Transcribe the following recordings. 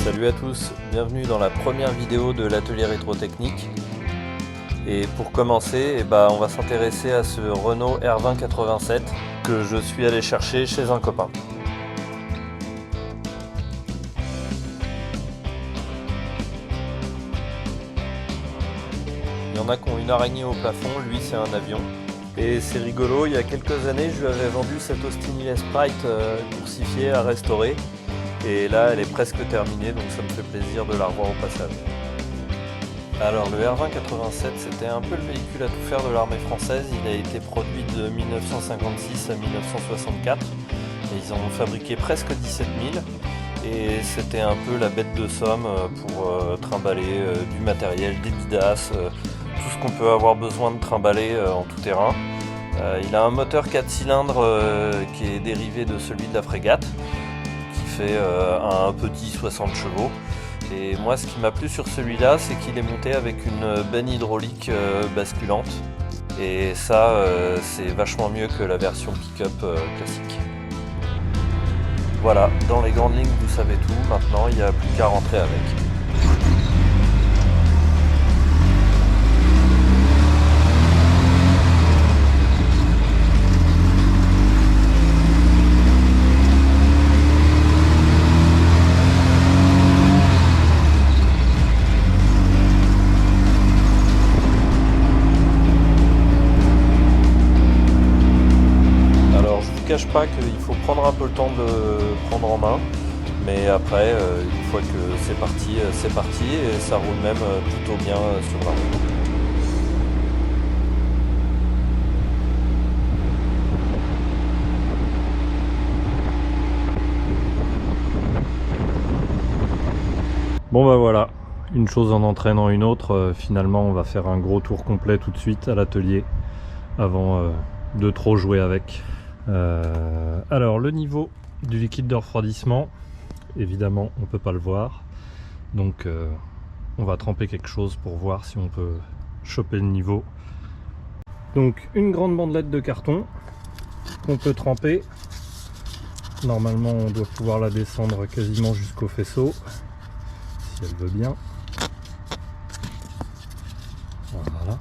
Salut à tous, bienvenue dans la première vidéo de l'atelier rétrotechnique. Et pour commencer, on va s'intéresser à ce Renault R20 87 que je suis allé chercher chez un copain. Il y en a qui ont une araignée au plafond, lui c'est un avion. Et c'est rigolo, il y a quelques années je lui avais vendu cette Austin US Sprite coursifiée à restaurer. Et là elle est presque terminée, donc ça me fait plaisir de la revoir au passage. Alors le R20 87 c'était un peu le véhicule à tout faire de l'armée française. Il a été produit de 1956 à 1964 et ils en ont fabriqué presque 17 000 et c'était un peu la bête de somme pour trimballer du matériel, des bidasses, tout ce qu'on peut avoir besoin de trimballer en tout terrain. Il a un moteur 4 cylindres qui est dérivé de celui de la frégate, fait un petit 60 chevaux. Et moi ce qui m'a plu sur celui-là, c'est qu'il est monté avec une benne hydraulique basculante. Et ça, c'est vachement mieux que la version pick-up classique. Voilà, dans les grandes lignes vous savez tout, maintenant il n'y a plus qu'à rentrer avec. Je ne cache pas qu'il faut prendre un peu le temps de le prendre en main, mais après une fois que c'est parti et ça roule même plutôt bien sur la route. Bon bah voilà, une chose en entraînant une autre, finalement on va faire un gros tour complet tout de suite à l'atelier avant de trop jouer avec. Alors le niveau du liquide de refroidissement, évidemment on peut pas le voir, donc on va tremper quelque chose pour voir si on peut choper le niveau. Donc une grande bandelette de carton qu'on peut tremper. Normalement on doit pouvoir la descendre quasiment jusqu'au faisceau si elle veut bien. Voilà,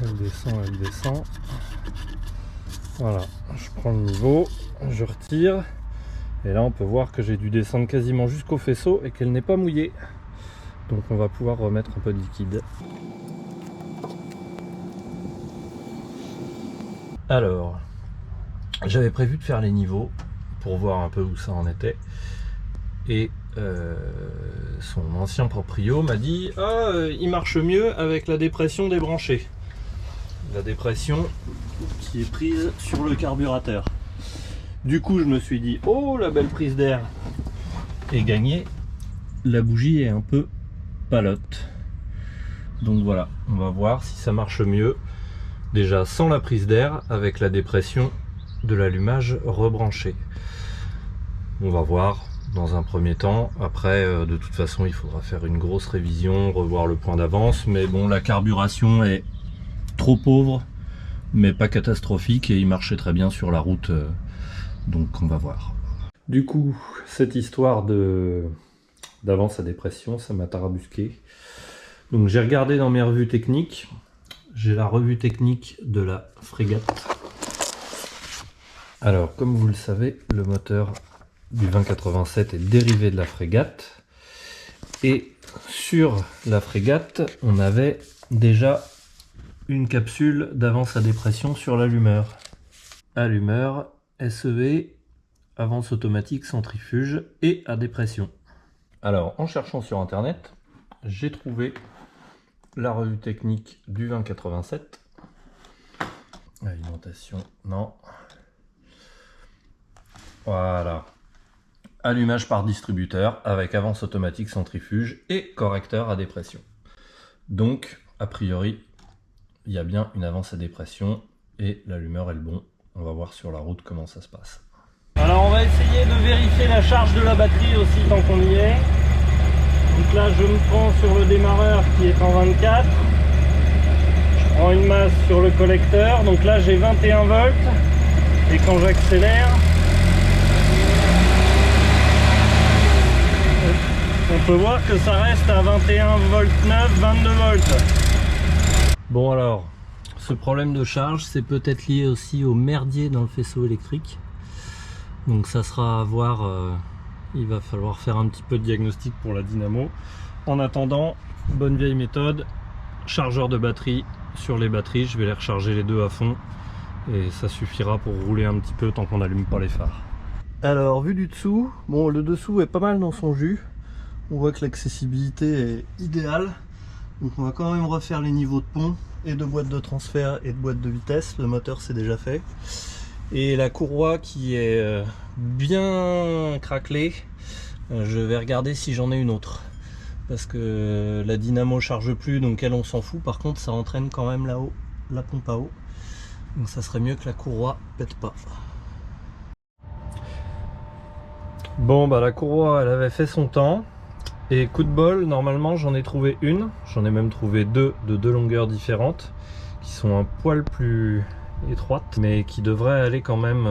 elle descend. Voilà, je prends le niveau, je retire, et là on peut voir que j'ai dû descendre quasiment jusqu'au faisceau et qu'elle n'est pas mouillée. Donc on va pouvoir remettre un peu de liquide. Alors, j'avais prévu de faire les niveaux pour voir un peu où ça en était. Et son ancien proprio m'a dit « Ah, il marche mieux avec la dépression débranchée. » La dépression qui est prise sur le carburateur. Du coup je me suis dit oh la belle prise d'air est gagnée, la bougie est un peu palote, donc voilà, on va voir si ça marche mieux déjà sans la prise d'air avec la dépression de l'allumage rebranché. On va voir dans un premier temps, après de toute façon il faudra faire une grosse révision, revoir le point d'avance, mais bon la carburation est trop pauvre mais pas catastrophique et il marchait très bien sur la route, donc on va voir. Du coup cette histoire d'avance à dépression, ça m'a tarabusqué, donc j'ai regardé dans mes revues techniques. J'ai la revue technique de la frégate. Alors comme vous le savez, le moteur du 2087 est dérivé de la frégate, et sur la frégate on avait déjà une capsule d'avance à dépression sur l'allumeur. Allumeur, SEV, avance automatique centrifuge et à dépression. Alors en cherchant sur internet, j'ai trouvé la revue technique du 2087. Alimentation, non. Voilà. Allumage par distributeur avec avance automatique centrifuge et correcteur à dépression. Donc, a priori, il y a bien une avance à dépression et l'allumeur est le bon. On va voir sur la route comment ça se passe. Alors on va va essayer de vérifier la charge de la batterie aussi tant qu'on y est. Donc là je me prends sur le démarreur qui est en 24. Je prends une masse sur le collecteur. Donc là j'ai 21 volts. Et quand j'accélère, on peut voir que ça reste à 21 volts 9, 22 volts. Bon alors, ce problème de charge, c'est peut-être lié aussi au merdier dans le faisceau électrique. Donc ça sera à voir, il va falloir faire un petit peu de diagnostic pour la dynamo. En attendant, bonne vieille méthode, chargeur de batterie sur les batteries, je vais les recharger les deux à fond. Et ça suffira pour rouler un petit peu tant qu'on n'allume pas les phares. Alors vu du dessous, bon le dessous est pas mal dans son jus. On voit que l'accessibilité est idéale. Donc on va quand même refaire les niveaux de pont et de boîte de transfert et de boîte de vitesse. Le moteur c'est déjà fait. Et la courroie qui est bien craquelée, je vais regarder si j'en ai une autre. Parce que la dynamo charge plus, donc elle on s'en fout. Par contre ça entraîne quand même là-haut la pompe à eau. Donc ça serait mieux que la courroie pète pas. Bon bah la courroie elle avait fait son temps. Et coup de bol, normalement j'en ai trouvé une. J'en ai même trouvé deux de deux longueurs différentes. Qui sont un poil plus étroites. Mais qui devraient aller quand même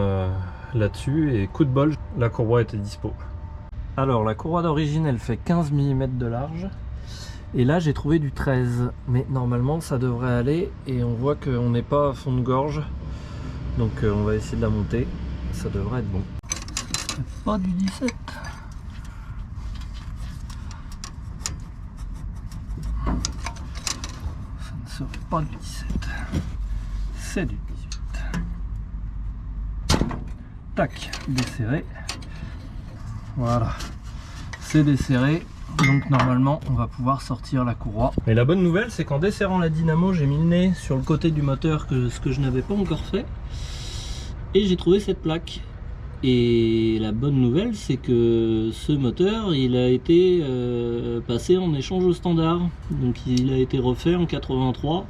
là-dessus. Et coup de bol, la courroie était dispo. Alors la courroie d'origine elle fait 15 mm de large. Et là j'ai trouvé du 13, mais normalement ça devrait aller et on voit qu'on n'est pas à fond de gorge, donc on va essayer de la monter, ça devrait être bon. C'est pas du 17. Ça ne serait pas du 17, c'est du 18. Tac, desserré. Voilà, c'est desserré. Donc normalement on va pouvoir sortir la courroie. Mais la bonne nouvelle c'est qu'en desserrant la dynamo j'ai mis le nez sur le côté du moteur, ce que je n'avais pas encore fait. Et j'ai trouvé cette plaque. Et la bonne nouvelle c'est que ce moteur il a été passé en échange au standard. Donc il a été refait en 83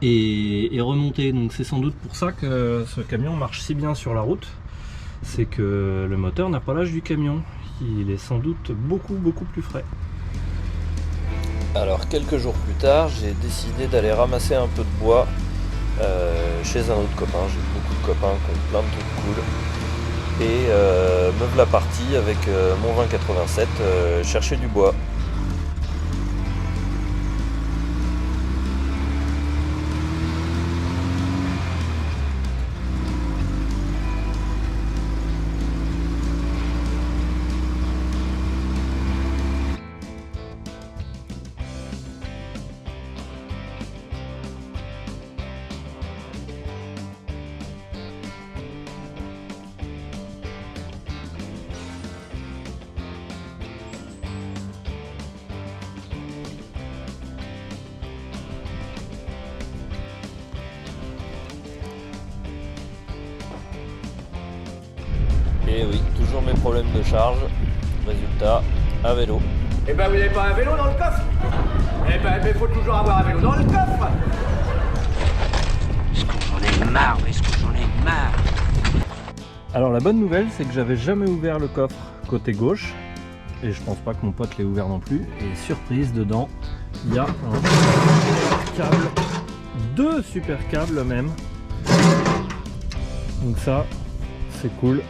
et remonté. Donc c'est sans doute pour ça que ce camion marche si bien sur la route. C'est que le moteur n'a pas l'âge du camion. Il est sans doute beaucoup plus frais. Alors quelques jours plus tard, j'ai décidé d'aller ramasser un peu de bois chez un autre copain. J'ai beaucoup de copains qui ont plein de trucs cool. Et me voilà parti avec mon 2087 chercher du bois. Et oui, toujours mes problèmes de charge. Résultat, un vélo. Eh ben vous n'avez pas un vélo dans le coffre? Eh ben il faut toujours avoir un vélo dans le coffre. Est-ce que j'en ai marre? Est-ce que j'en ai marre? Alors la bonne nouvelle c'est que j'avais jamais ouvert le coffre côté gauche. Et je pense pas que mon pote l'ait ouvert non plus. Et surprise, dedans, il y a un câble. Deux super câbles même. Donc ça, c'est cool.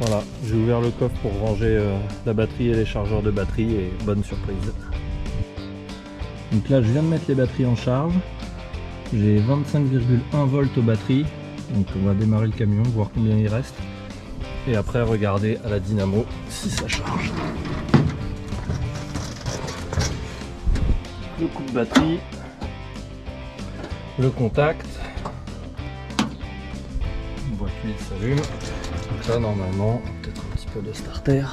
Voilà, j'ai ouvert le coffre pour ranger la batterie et les chargeurs de batterie et bonne surprise. Donc là je viens de mettre les batteries en charge. J'ai 25,1 volts aux batteries. Donc on va démarrer le camion, voir combien il reste. Et après regarder à la dynamo si ça charge. Le coup de batterie. Le contact. On voit qu'il s'allume. Donc là normalement, peut-être un petit peu de starter.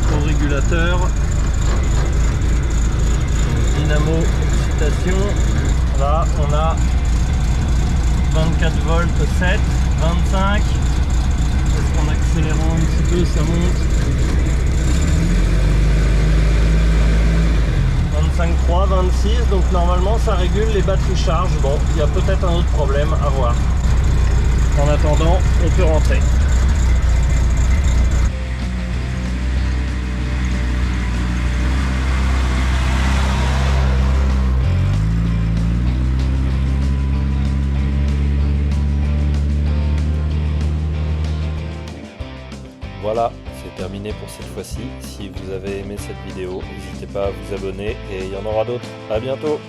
Au régulateur. Dynamo excitation. Là on a 24 volts 7, 25. Est-ce qu'en accélérant un petit peu ça monte? 3,26, donc normalement ça régule les batteries charge. Bon, il y a peut-être un autre problème à voir. En attendant, on peut rentrer. Voilà, c'est terminé pour cette fois-ci. Si vous avez aimé cette vidéo, n'hésitez pas à vous abonner et il y en aura d'autres. À bientôt!